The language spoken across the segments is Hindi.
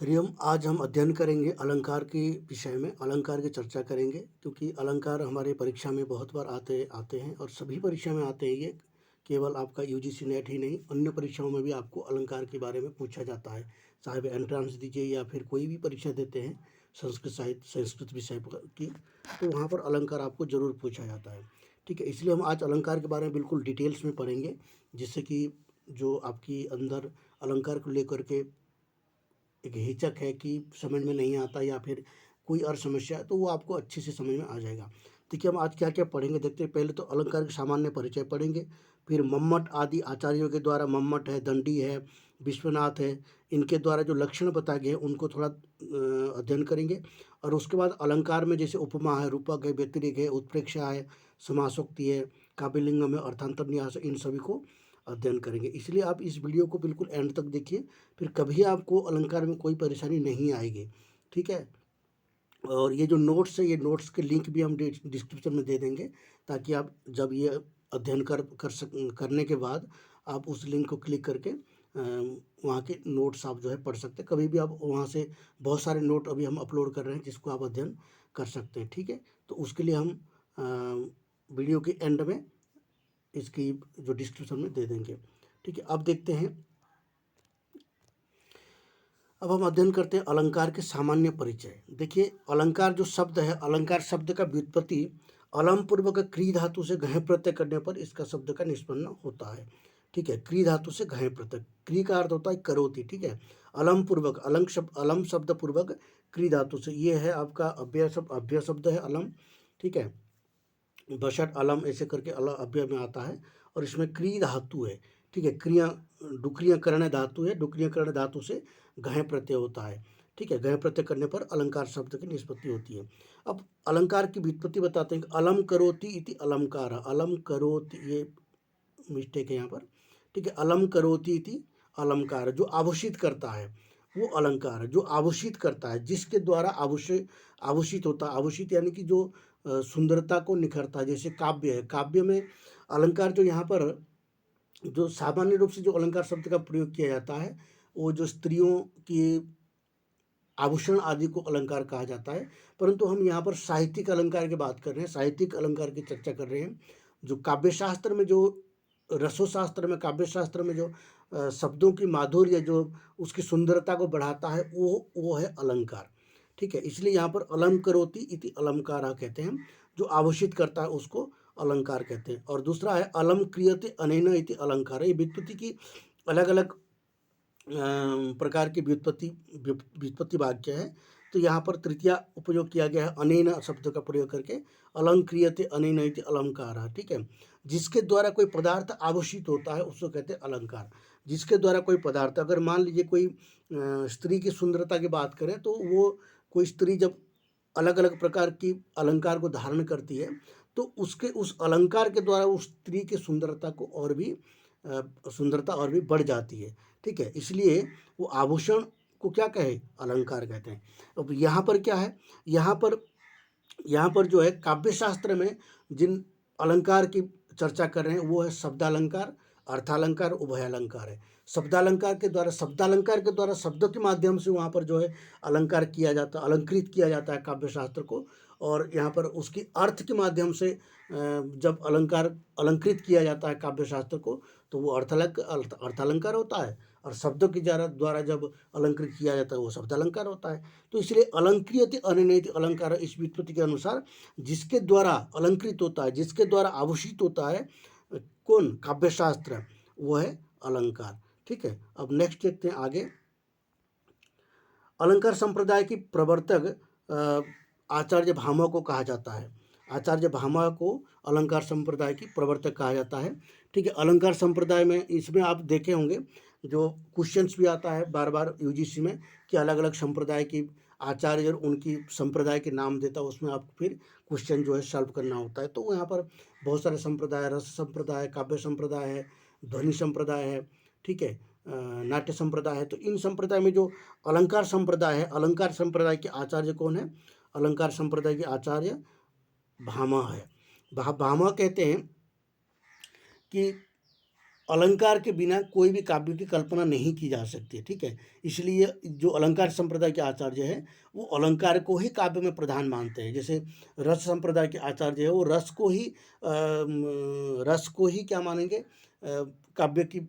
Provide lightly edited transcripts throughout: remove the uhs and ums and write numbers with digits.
हरिओम। आज हम अध्ययन करेंगे अलंकार के विषय में, अलंकार की चर्चा करेंगे क्योंकि अलंकार हमारे परीक्षा में बहुत बार आते आते हैं और सभी परीक्षा में आते हैं ये। केवल आपका यूजीसी नेट ही नहीं, अन्य परीक्षाओं में भी आपको अलंकार के बारे में पूछा जाता है। चाहे वे एंट्रेंस दीजिए या फिर कोई भी परीक्षा देते हैं संस्कृत साहित्य संस्कृत विषय की, तो वहाँ पर अलंकार आपको ज़रूर पूछा जाता है। ठीक है, इसलिए हम आज अलंकार के बारे में बिल्कुल डिटेल्स में पढ़ेंगे, जिससे कि जो आपकी अंदर अलंकार को लेकर के एक हिचक है कि समझ में नहीं आता या फिर कोई और समस्या है, तो वो आपको अच्छे से समझ में आ जाएगा। देखिए हम आज क्या क्या पढ़ेंगे, देखते हैं। पहले तो अलंकार के सामान्य परिचय पढ़ेंगे, फिर मम्मट आदि आचार्यों के द्वारा, मम्मट है, दंडी है, विश्वनाथ है, इनके द्वारा जो लक्षण बताए गए हैं उनको थोड़ा अध्ययन करेंगे। और उसके बाद अलंकार में जैसे उपमा है, रूपक है, व्यतिरेक है, उत्प्रेक्षा है, समासोक्ति है, काव्यलिंगम है, अर्थांतर न्यास है, इन सभी को अध्ययन करेंगे। इसलिए आप इस वीडियो को बिल्कुल एंड तक देखिए, फिर कभी आपको अलंकार में कोई परेशानी नहीं आएगी। ठीक है, और ये जो नोट्स है, ये नोट्स के लिंक भी हम डिस्क्रिप्शन में दे देंगे, ताकि आप जब ये अध्ययन करने के बाद आप उस लिंक को क्लिक करके वहाँ के नोट्स आप जो है पढ़ सकते हैं। कभी भी आप वहाँ से बहुत सारे नोट अभी हम अपलोड कर रहे हैं जिसको आप अध्ययन कर सकते हैं। ठीक है, तो उसके लिए हम वीडियो के एंड में इसकी जो डिस्क्रिप्शन में दे देंगे। ठीक है, अब देखते हैं। अब हम अध्ययन करते हैं अलंकार के सामान्य परिचय। देखिए, अलंकार जो शब्द है, अलंकार शब्द का व्युत्पत्ति अलम पूर्वक क्री धातु से घय प्रत्यय करने पर इसका शब्द का निष्पन्न होता है। ठीक है, क्री धातु से घय प्रत्यय, क्री का अर्थ होता है करोति। ठीक है, अलम पूर्वक, अलम शब्द पूर्वक क्री धातु से, ये है आपका अव्यय शब्द है अलम। ठीक है, बशट अलम ऐसे करके अव्यय में आता है और इसमें क्री धातु है। ठीक है, क्रिया डुक्रिया कर्ण धातु है, डुक्रिया कर्ण धातु से घय प्रत्यय होता है। ठीक है, घय प्रत्यय करने पर अलंकार शब्द की निष्पत्ति होती है। अब अलंकार की व्युत्पत्ति बताते हैं कि अलम करोति इति अलंकार। अलम करोति, ये मिस्टेक है यहाँ पर। ठीक है, अलम करोति इति अलंकार, जो आभूषित करता है वो अलंकार है। जो आभूषित करता है, जिसके द्वारा आभूषित होता है। आभूषित यानी कि जो सुंदरता को निखरता है। जैसे काव्य है, काव्य में अलंकार जो यहाँ पर जो सामान्य रूप से जो अलंकार शब्द का प्रयोग किया जाता है, वो जो स्त्रियों की आभूषण आदि को अलंकार कहा जाता है। परंतु हम यहाँ पर साहित्यिक अलंकार की बात कर रहे हैं, साहित्यिक अलंकार की चर्चा कर रहे हैं। जो काव्यशास्त्र में, जो रसोशास्त्र में, काव्यशास्त्र में जो शब्दों की माधुर्य, जो उसकी सुंदरता को बढ़ाता है, वो है अलंकार। ठीक है, इसलिए यहाँ पर अलम करोति इति अलंकार कहते हैं। जो आभूषित करता है उसको अलंकार कहते हैं। और दूसरा है अलम क्रियते अनेन इति अलंकार। ये व्युत्पत्ति की अलग अलग प्रकार की व्युत्पत्ति वाक्य है। तो यहाँ पर तृतीया उपयोग किया गया है अनेन शब्द का प्रयोग करके, अलंक्रियते अनेन इति अलंकार। ठीक है, जिसके द्वारा कोई पदार्थ आभूषित होता है उसको कहते हैं अलंकार। जिसके द्वारा कोई पदार्थ, अगर मान लीजिए कोई स्त्री की सुंदरता की बात करें, तो वो कोई स्त्री जब अलग अलग प्रकार की अलंकार को धारण करती है, तो उसके उस अलंकार के द्वारा उस स्त्री की सुंदरता को और भी सुंदरता और भी बढ़ जाती है। ठीक है, इसलिए वो आभूषण को क्या कहे, अलंकार कहते हैं। अब यहाँ पर क्या है, यहाँ पर जो है काव्यशास्त्र में जिन अलंकार की चर्चा कर रहे हैं वो है शब्दालंकार, अर्थालंकार, उभयालंकार है। शब्दालंकार के द्वारा शब्दों के माध्यम से वहाँ पर जो है अलंकार किया जाता, अलंकृत किया जाता है काव्यशास्त्र को। और यहाँ पर उसकी अर्थ के माध्यम से जब अलंकृत किया जाता है काव्यशास्त्र को, तो वो अर्थालंकार होता है। और शब्दों के द्वारा जब अलंकृत किया जाता है वो शब्दालंकार होता है। तो इसलिए अलंक्रियते अनेनेति अलंकार, इस व्युत्पत्ति के अनुसार जिसके द्वारा अलंकृत होता है, जिसके द्वारा आभूषित होता है कौन, काव्यशास्त्र, वो है अलंकार। ठीक है, अब नेक्स्ट देखते हैं आगे। अलंकार संप्रदाय की प्रवर्तक आचार्य भामा को कहा जाता है। आचार्य भामा को अलंकार संप्रदाय की प्रवर्तक कहा जाता है। ठीक है, अलंकार संप्रदाय में, इसमें आप देखे होंगे जो क्वेश्चंस भी आता है बार बार यूजीसी में कि अलग अलग संप्रदाय की आचार्य और उनकी संप्रदाय के नाम देता है, उसमें आप फिर क्वेश्चन जो है सॉल्व करना होता है। तो यहाँ पर बहुत सारे संप्रदाय, रस संप्रदाय, काव्य संप्रदाय है, ध्वनि संप्रदाय है, ठीक है, नाट्य संप्रदाय है। तो इन संप्रदाय में जो अलंकार संप्रदाय है, अलंकार संप्रदाय के आचार्य कौन है, अलंकार संप्रदाय के आचार्य भामा है। भामा कहते हैं कि अलंकार के बिना कोई भी काव्य की कल्पना नहीं की जा सकती है, ठीक है। इसलिए जो अलंकार संप्रदाय के आचार्य हैं वो अलंकार को ही काव्य में प्रधान मानते हैं। जैसे रस संप्रदाय के आचार्य है वो रस को ही क्या मानेंगे, काव्य की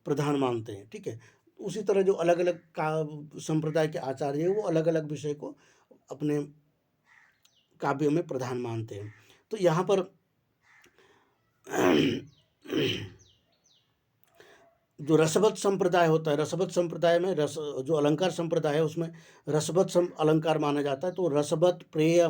प्रधान मानते हैं, ठीक है। उसी तरह जो अलग अलग का संप्रदाय के आचार्य है वो अलग अलग विषय को अपने काव्य में प्रधान मानते हैं। तो यहाँ पर जो रसवत संप्रदाय होता है, रसवत संप्रदाय में रस जो अलंकार संप्रदाय है उसमें रसवत अलंकार माना जाता है। तो रसवत, प्रेय,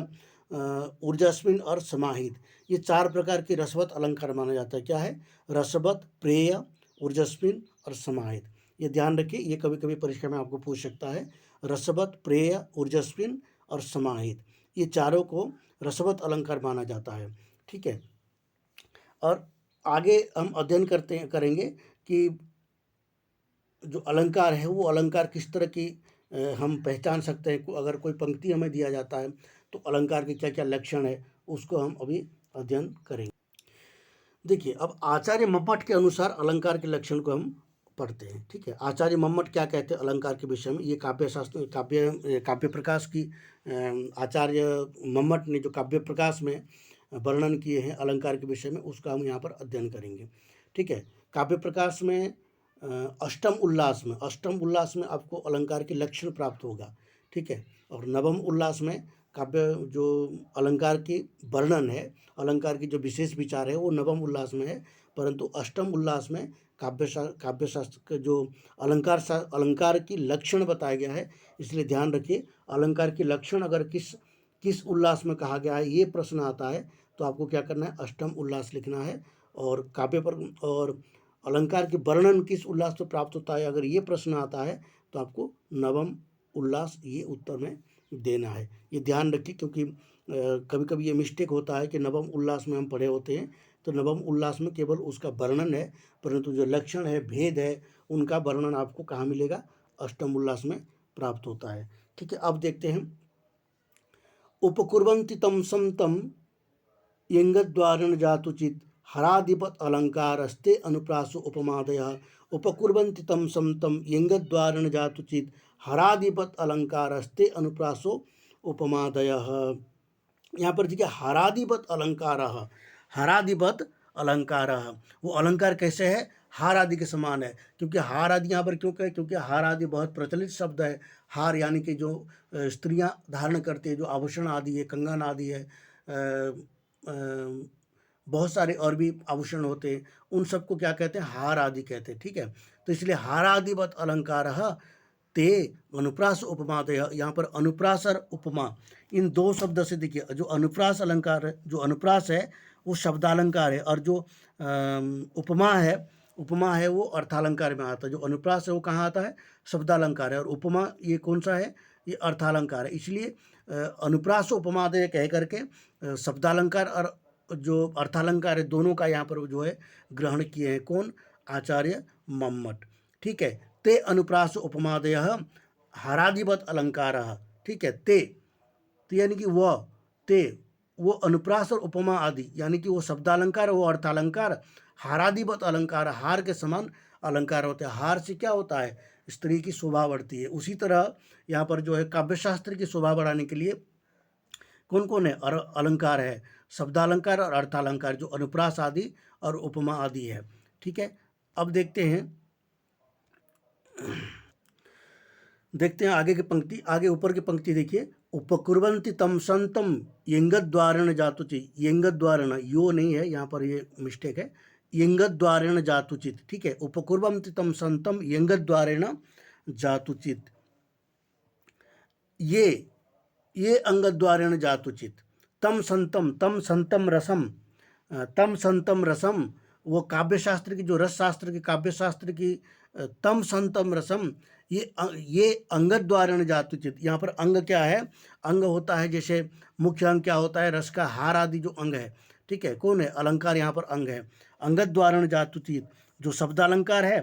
ऊर्जास्विन और समाहित, ये 4 प्रकार के रसवत अलंकार माना जाता है। क्या है? रसवत, प्रेय, ऊर्जास्विन और समाहित। ये ध्यान रखिए, ये कभी कभी परीक्षा में आपको पूछ सकता है। रसवत, प्रेय, ऊर्जास्विन और समाहित, ये चारों को रसवत अलंकार माना जाता है, ठीक है। और आगे हम अध्ययन करेंगे कि जो अलंकार है वो अलंकार किस तरह की हम पहचान सकते हैं। अगर कोई पंक्ति हमें दिया जाता है तो अलंकार के क्या क्या लक्षण है उसको हम अभी अध्ययन करेंगे। देखिए, अब आचार्य मम्मट के अनुसार अलंकार के लक्षण को हम पढ़ते हैं, ठीक है। आचार्य मम्मट क्या कहते हैं अलंकार के विषय में, ये काव्य प्रकाश की आचार्य मम्मट ने जो काव्य प्रकाश में वर्णन किए हैं अलंकार के विषय में, उसका हम यहाँ पर अध्ययन करेंगे, ठीक है। काव्य प्रकाश में अष्टम उल्लास में आपको अलंकार के लक्षण प्राप्त होगा, ठीक है। और नवम उल्लास में काव्य जो अलंकार की वर्णन है, अलंकार की जो विशेष विचार है वो नवम उल्लास में है, परंतु अष्टम उल्लास में काव्य शास्त्र के जो अलंकार की लक्षण बताया गया है। इसलिए ध्यान रखिए, अलंकार के लक्षण अगर किस उल्लास में कहा गया है ये प्रश्न आता है तो आपको क्या करना है, अष्टम उल्लास लिखना है। और अलंकार के वर्णन किस उल्लास से प्राप्त होता है, अगर ये प्रश्न आता है तो आपको नवम उल्लास ये उत्तर में देना है। ये ध्यान रखिए, क्योंकि कभी कभी ये मिस्टेक होता है कि नवम उल्लास में हम पढ़े होते हैं तो नवम उल्लास में केवल उसका वर्णन है, परंतु जो लक्षण है, भेद है, उनका वर्णन आपको कहाँ मिलेगा, अष्टम उल्लास में प्राप्त होता है, ठीक है। अब देखते हैं, उपकुर्वन्ति तं सं तं यंगद्वारेण जातुचित हराधिपत अलंकारस्ते अनुप्रासो उपमादयः। उपकुर्वन्ति तं सं तं यंगद्वारेण जातुचित हराधिपत अलंकारस्ते अनुप्रासो उपमादयः। यहाँ पर देखिए, हराधिपत अलंकार, वो अलंकार कैसे है, हार आदि के समान है। क्योंकि हार आदि यहाँ पर क्यों कहे, क्योंकि हार आदि बहुत प्रचलित शब्द है। हार यानी कि जो स्त्रियां धारण करती है, जो आभूषण आदि है, कंगन आदि है, बहुत सारे और भी आभूषण होते हैं, उन सबको क्या कहते हैं, हार आदि कहते हैं, ठीक है। तो इसलिए हारादिवत अलंकार ते अनुप्रास उपमादय, यहाँ पर अनुप्रास और उपमा इन दो शब्द से देखिए, जो अनुप्रास अलंकार है, जो अनुप्रास है वो शब्दालंकार है, और जो उपमा है वो अर्थालंकार में आता है। जो अनुप्रास है वो कहाँ आता है, शब्दालंकार है, और उपमा ये कौन सा है, ये अर्थालंकार है। इसलिए अनुप्रास उपमादय कह करके शब्दालंकार और जो अर्थालंकार है दोनों का यहाँ पर जो है ग्रहण किए हैं, कौन, आचार्य मम्मट, ठीक है। ते अनुप्रास उपमादय हारादिवत अलंकार, ठीक है। ते यानी कि वो अनुप्रास और उपमा आदि यानी कि वो शब्दालंकार, वो अर्थालंकार, हारादिवत अलंकार, हार के समान अलंकार होते हैं। हार से क्या होता है, स्त्री की शोभा बढ़ती है। उसी तरह यहाँ पर जो है काव्यशास्त्र की शोभा बढ़ाने के लिए कौन कौन है, अलंकार है, शब्दालंकार और अर्थालंकार, जो अनुप्रास आदि और उपमा आदि है, ठीक है। अब देखते हैं आगे की पंक्ति, आगे ऊपर की पंक्ति देखिए, उपकुर्वन्ति तं संतं यंगद्वारेण जातुचित, यंगद्वारेण यो नहीं है यहाँ पर, ये मिस्टेक है, यंगद्वारेण जातुचित, ठीक है। उपकुर्वन्ति तं संतं यंगद्वारेण जातुचित, ये अंगद्वारेण जातुचित, तम संतम रसम, वो काव्यशास्त्र की, जो रस शास्त्र की, काव्यशास्त्र की तम संतम रसम, ये अंगद्वारेण जातुचित। यहाँ पर अंग क्या है, अंग होता है, जैसे मुख्य अंग क्या होता है, रस का हार आदि जो अंग है, ठीक है, कौन है, अलंकार यहाँ पर अंग है। अंगद्वारेण जातुचित जो शब्दालंकार है,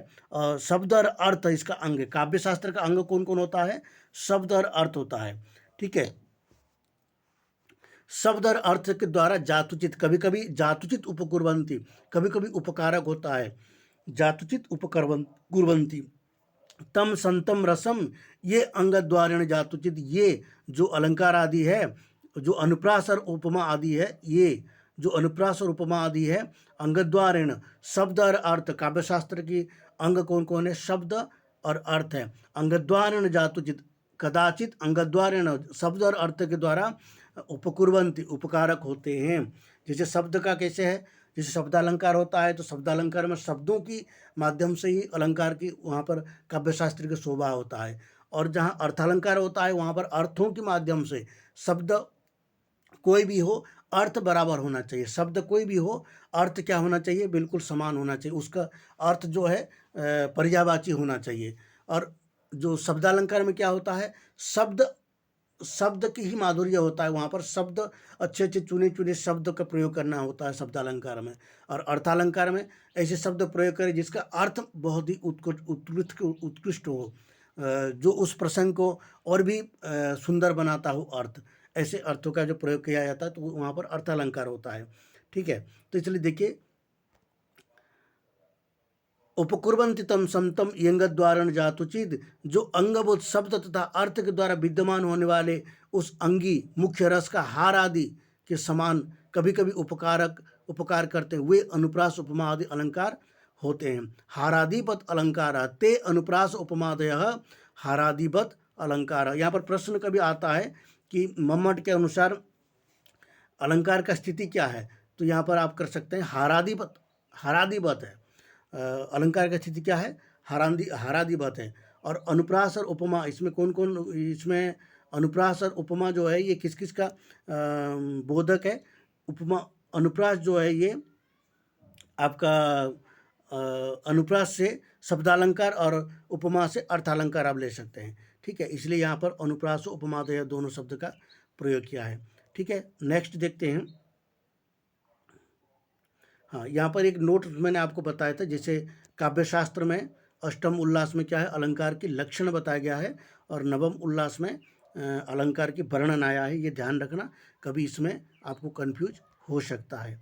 शब्द और अर्थ इसका अंग है। काव्यशास्त्र का अंग कौन कौन होता है, शब्द और अर्थ होता है, ठीक है। शब्द और अर्थ के द्वारा जातुचित, कभी कभी जातुचित उपकुर्वन्ति, कभी कभी उपकारक होता है, जातुचित उपकुर्वन्ति। तम संतम रसम, ये अंगद्वारेण जातुचित, ये जो अलंकार आदि है, जो अनुप्रास और उपमा आदि है, ये जो अनुप्रास और उपमा आदि है, अंगद्वारेण शब्द और अर्थ, काव्यशास्त्र की अंग कौन कौन है? शब्द और अर्थ है। अंगद्वारेण जातुचित, कदाचित अंगद्वारेण शब्द और अर्थ के द्वारा उपकुर्वन्ति, उपकारक होते हैं। जैसे शब्द का कैसे है, जैसे शब्दालंकार होता है तो शब्दालंकार में शब्दों की माध्यम से ही अलंकार की वहाँ पर काव्यशास्त्र की शोभा होता है, और जहाँ अर्थालंकार होता है वहाँ पर अर्थों के माध्यम से, शब्द कोई भी हो अर्थ बराबर होना चाहिए, शब्द कोई भी हो अर्थ क्या होना चाहिए? बिल्कुल समान होना चाहिए, उसका अर्थ जो है पर्यायवाची होना चाहिए। और जो शब्दालंकार में क्या होता है, शब्द शब्द की ही माधुर्य होता है, वहाँ पर शब्द अच्छे अच्छे चुने चुने शब्द का प्रयोग करना होता है शब्दालंकार में। और अर्थालंकार में ऐसे शब्द प्रयोग करें जिसका अर्थ बहुत ही उत्कृष्ट हो, जो उस प्रसंग को और भी सुंदर बनाता हो अर्थ, ऐसे अर्थों का जो प्रयोग किया जाता है तो वहाँ पर अर्थालंकार होता है। ठीक है, तो इसलिए देखिए, उपकुर्वन्ति तम समतम यंगद्वारण जातुचित, जो अंगभूत शब्द तथा अर्थ के द्वारा विद्यमान होने वाले उस अंगी मुख्य रस का हार आदि के समान कभी कभी उपकार करते हुए अनुप्रास उपमा आदि अलंकार होते हैं। हारादिवत अलंकार ते अनुप्रास उपमादय हारादिवत अलंकार। यहाँ पर प्रश्न कभी आता है कि मम्मट के अनुसार अलंकार का स्थिति क्या है, तो यहाँ पर आप कर सकते हैं हारादिवत है। अलंकार की स्थिति क्या है? हारादिवत है। और अनुप्रास और उपमा, इसमें कौन कौन, इसमें अनुप्रास और उपमा जो है ये किस किस का बोधक है? उपमा, अनुप्रास जो है ये आपका अनुप्रास से शब्दालंकार और उपमा से अर्थालंकार आप ले सकते हैं। ठीक है, इसलिए यहाँ पर अनुप्रास उपमादय दोनों शब्द का प्रयोग किया है। ठीक है, नेक्स्ट देखते हैं। हाँ, यहाँ पर एक नोट मैंने आपको बताया था, जैसे काव्यशास्त्र में अष्टम उल्लास में क्या है, अलंकार की लक्षण बताया गया है, और नवम उल्लास में अलंकार की वर्णन आया है। ये ध्यान रखना, कभी इसमें आपको कंफ्यूज हो सकता है।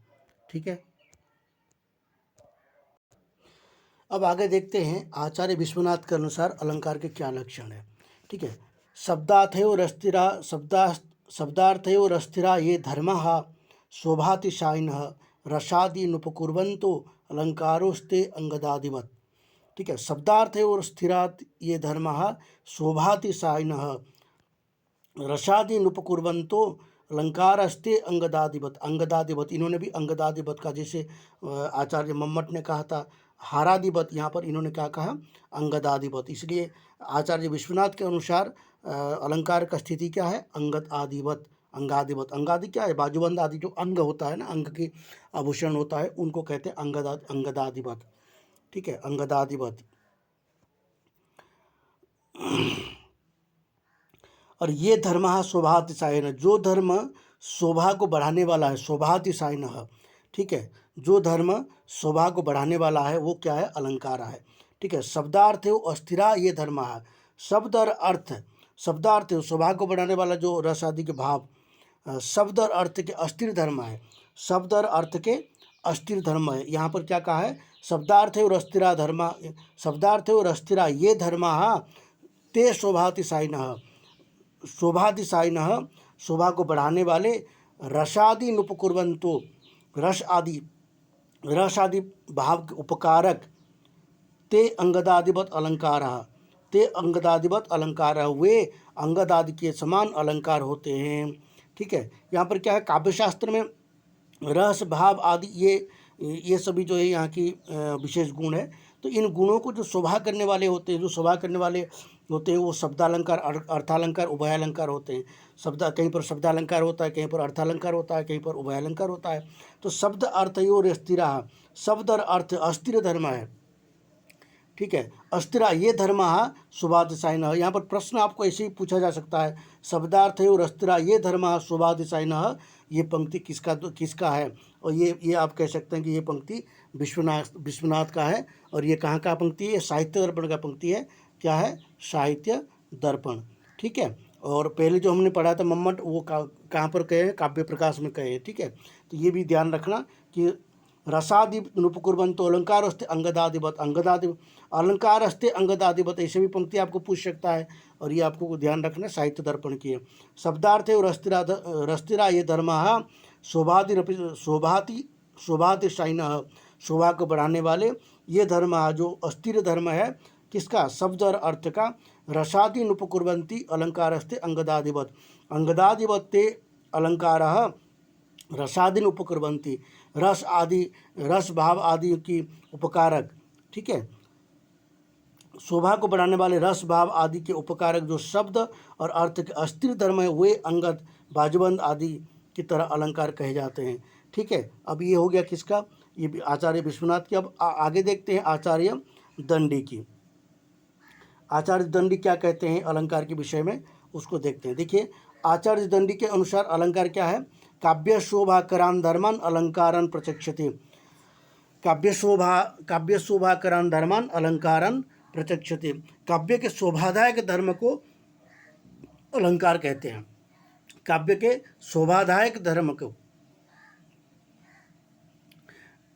ठीक है, अब आगे देखते हैं आचार्य विश्वनाथ के अनुसार अलंकार के क्या लक्षण है। ठीक है, शब्दार्थयोरस्थिरा ये धर्मः शोभातिशायिनः रसादीनुपकुर्वन्तो अलंकारोस्ते अंगदादिवत्। ठीक है, शब्दार्थयोरस्थिरा ये धर्मः शोभातिशायिनः रसादीनुपकुर्वन्तो अलंकारस्ते अंगदादिवत्। अंगदादिवत्, इन्होंने भी अंगदादिवत् का, जैसे आचार्य मम्मट ने कहा था हारादिवत, यहाँ पर इन्होंने क्या कहा? अंगदादिवत। इसलिए आचार्य विश्वनाथ के अनुसार अलंकार का स्थिति क्या है? अंगद आदिवत, अंगादिवत। अंगादि क्या है? बाजूबंद आदि जो अंग होता है ना, अंग की आभूषण होता है, उनको कहते हैं अंगदादिवत। ठीक है, अंगदादिवत। और ये धर्म शोभातिशायन, जो धर्म शोभा को बढ़ाने वाला है, शोभातिशायन। ठीक है, जो धर्म शोभा को बढ़ाने वाला है वो क्या है? अलंकार है। ठीक है, शब्दार्थ अस्थिरा ये धर्म है, शब्द और अर्थ, शब्दार्थ शोभा को बढ़ाने वाला जो रस आदि के भाव, शब्द और अर्थ के अस्थिर धर्म है, शब्द और अर्थ के अस्थिर धर्म है। यहाँ पर क्या कहा है? शब्दार्थ और अस्थिरा धर्म, शब्दार्थ और अस्थिरा ये धर्म ते शोभातिशायिनः, शोभातिशायिनः शोभा को बढ़ाने वाले, रसादि नुपकुर्वन्तो रस आदि भाव के उपकारक, ते अंगदादिवत अलंकार, ते अंगदादिवत अलंकार, वे अंगदादि के समान अलंकार होते हैं। ठीक है, यहाँ पर क्या है? काव्यशास्त्र में रस भाव आदि ये सभी जो है यहाँ की विशेष गुण है। तो इन गुणों को जो शोभा करने वाले होते हैं, जो शोभा करने वाले होते हैं, वो शब्दालंकार, अर्थालंकार, उभयालंकार होते हैं। कहीं पर शब्दालंकार होता है, कहीं पर अर्थालंकार होता है, कहीं पर उभयालंकार होता है। तो शब्द अर्थयोर स्थिरा, शब्द और अर्थ अस्थिर धर्म है। ठीक है, अस्थिरा ये धर्म शोभातिशायिनः। यहाँ पर प्रश्न आपको ऐसे ही पूछा जा सकता है, शब्दार्थयोर अस्थिरा ये धर्म शोभातिशायिनः, ये पंक्ति किसका है? और ये आप कह सकते हैं कि ये पंक्ति विश्वनाथ का है। और ये कहाँ का पंक्ति है? साहित्य दर्पण का पंक्ति है। क्या है? साहित्य दर्पण। ठीक है, और पहले जो हमने पढ़ा था मम्मट, वो कहाँ पर कहे हैं, काव्य प्रकाश में कहे हैं, ठीक है। तो ये भी ध्यान रखना कि रसादि नुपकुर्वन्तो अलंकार अस्ते अंगदादिवत, अलंकार अस्ते अंगदादिवत, ऐसे भी पंक्ति आपको पूछ सकता है। और ये आपको ध्यान रखना साहित्य दर्पण की है। शब्दार्थ है रस्तिरा ये धर्म शोभातिशायिन, शोभा को बढ़ाने वाले ये धर्म जो अस्थिर धर्म है, किसका, शब्द और अर्थ का। रसादि नुपकुर्वन्ति अलंकारस्ते अंगदादिवत, अंगदादिवत्ते अलंकारः रसादीन उपकुर्वन्ति, रस आदि, रस भाव आदि की उपकारक, ठीक है। शोभा को बढ़ाने वाले रस भाव आदि के उपकारक जो शब्द और अर्थ के अस्थिर धर्म है, वे अंगद, बाजबंद आदि की तरह अलंकार कहे जाते हैं, ठीक है। अब ये हो गया किसका, ये आचार्य विश्वनाथ की। अब आगे देखते हैं आचार्य दंडी की। आचार्य दंडी क्या कहते हैं अलंकार के विषय में, उसको देखते हैं। देखिए, आचार्य दंडी के अनुसार अलंकार क्या है, काव्य शोभाकरान धर्मान अलंकारन प्रचक्षते, काव्य शोभाकरान धर्मान अलंकारन प्रचक्षते, काव्य के शोभादायक धर्म को अलंकार कहते हैं। काव्य के शोभादायक धर्म को,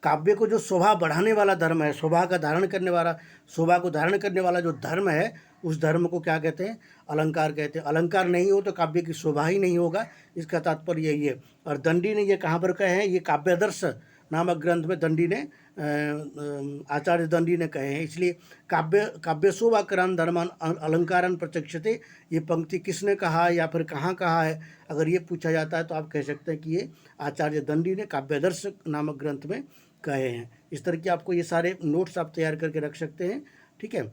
काव्य को जो शोभा बढ़ाने वाला धर्म है, शोभा को धारण करने वाला जो धर्म है, उस धर्म को क्या कहते हैं, अलंकार कहते हैं। अलंकार नहीं हो तो काव्य की शोभा ही नहीं होगा, इसका तात्पर्य यही है। और दंडी ने ये कहाँ पर कहे हैं, ये काव्यादर्श नामक ग्रंथ में दंडी ने, आचार्य दंडी ने कहे हैं। इसलिए काव्य शोभाकरान धर्मान अलंकारन प्रचक्षते, ये पंक्ति किसने कहा या फिर कहाँ कहा है, अगर ये पूछा जाता है तो आप कह सकते हैं कि ये आचार्य दंडी ने काव्यादर्श नामक ग्रंथ में कहे हैं। इस तरह के आपको ये सारे नोट्स आप तैयार करके रख सकते हैं, ठीक है।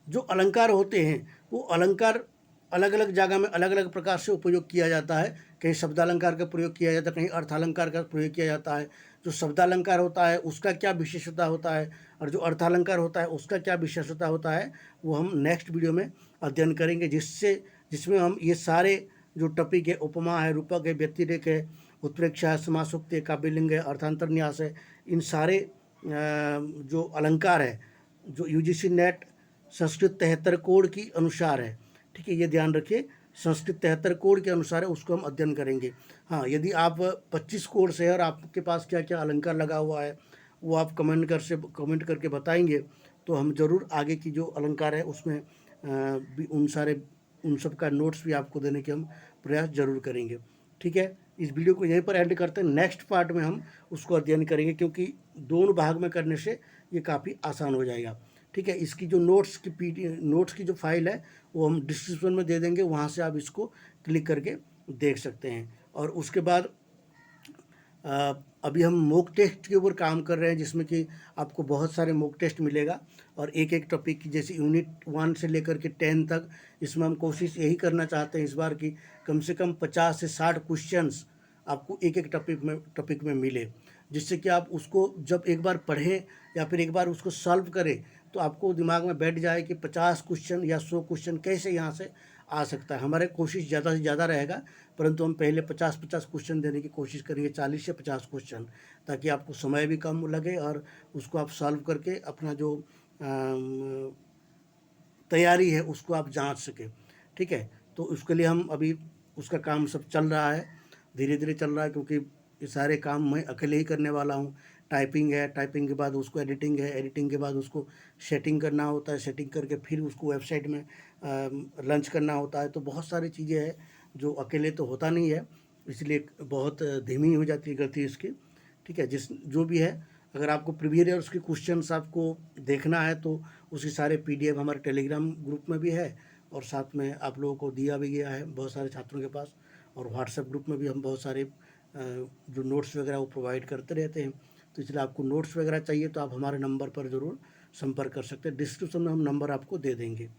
जो अलंकार होते हैं, वो अलंकार अलग अलग जगह में अलग अलग प्रकार से उपयोग किया जाता है। कहीं शब्दालंकार का प्रयोग किया जाता है, कहीं अर्थालंकार का प्रयोग किया जाता है। जो शब्दालंकार होता है उसका क्या विशेषता होता है, और जो अर्थालंकार होता है उसका क्या विशेषता होता है, वो हम नेक्स्ट वीडियो में अध्ययन करेंगे, जिसमें हम ये सारे जो टॉपिक है, उपमा है, रूपक है, व्यतिरेक है, उत्प्रेक्षा है, समासोक्ति है, काव्यलिंग है, अर्थांतरन्यास है, इन सारे जो अलंकार है, जो यूजीसी नेट संस्कृत 73 कोड की अनुसार है, ठीक है। ये ध्यान रखिए, संस्कृत 73 कोड के अनुसार है, उसको हम अध्ययन करेंगे। हाँ, यदि आप 25 कोड से है और आपके पास क्या क्या अलंकार लगा हुआ है, वो आप कमेंट करके बताएंगे, तो हम ज़रूर आगे की जो अलंकार है उसमें भी उन सब का नोट्स भी आपको देने के हम प्रयास जरूर करेंगे, ठीक है। इस वीडियो को यहीं पर एंड करते हैं। नेक्स्ट पार्ट में हम उसको अध्ययन करेंगे, क्योंकि दोनों भाग में करने से ये काफ़ी आसान हो जाएगा, ठीक है। इसकी जो नोट्स की जो फाइल है वो हम डिस्क्रिप्शन में दे देंगे, वहाँ से आप इसको क्लिक करके देख सकते हैं। और उसके बाद अभी हम मॉक टेस्ट के ऊपर काम कर रहे हैं, जिसमें कि आपको बहुत सारे मॉक टेस्ट मिलेगा, और एक एक टॉपिक की, जैसे यूनिट 1 से लेकर के 10 तक, इसमें हम कोशिश यही करना चाहते हैं इस बार की कम से कम 50 से 60 क्वेश्चंस आपको एक एक टॉपिक में मिले, जिससे कि आप उसको जब एक बार पढ़ें या फिर एक बार उसको सॉल्व करें तो आपको दिमाग में बैठ जाए कि 50 क्वेश्चन या 100 क्वेश्चन कैसे यहाँ से आ सकता है। हमारे कोशिश ज़्यादा से ज़्यादा रहेगा, परंतु हम पहले 50 क्वेश्चन देने की कोशिश करेंगे, 40 से 50 क्वेश्चन, ताकि आपको समय भी कम लगे और उसको आप सॉल्व करके अपना जो तैयारी है उसको आप जांच सकें, ठीक है। तो उसके लिए हम अभी उसका काम सब चल रहा है, धीरे धीरे चल रहा है, क्योंकि ये सारे काम मैं अकेले ही करने वाला हूँ। टाइपिंग है, टाइपिंग के बाद उसको एडिटिंग है, एडिटिंग के बाद उसको सेटिंग करना होता है, सेटिंग करके फिर उसको वेबसाइट में लॉन्च करना होता है। तो बहुत सारी चीज़ें हैं जो अकेले तो होता नहीं है, इसलिए बहुत धीमी हो जाती है गति इसकी, ठीक है। जो भी है, अगर आपको प्रीवियस ईयर्स के क्वेश्चंस आपको देखना है तो उसके सारे PDF हमारे टेलीग्राम ग्रुप में भी है, और साथ में आप लोगों को दिया भी गया है बहुत सारे छात्रों के पास, और व्हाट्सएप ग्रुप में भी हम बहुत सारे जो नोट्स वगैरह वो प्रोवाइड करते रहते हैं। तो इसलिए आपको नोट्स वगैरह चाहिए तो आप हमारे नंबर पर ज़रूर संपर्क कर सकते हैं, डिस्क्रिप्शन में हम नंबर आपको दे देंगे।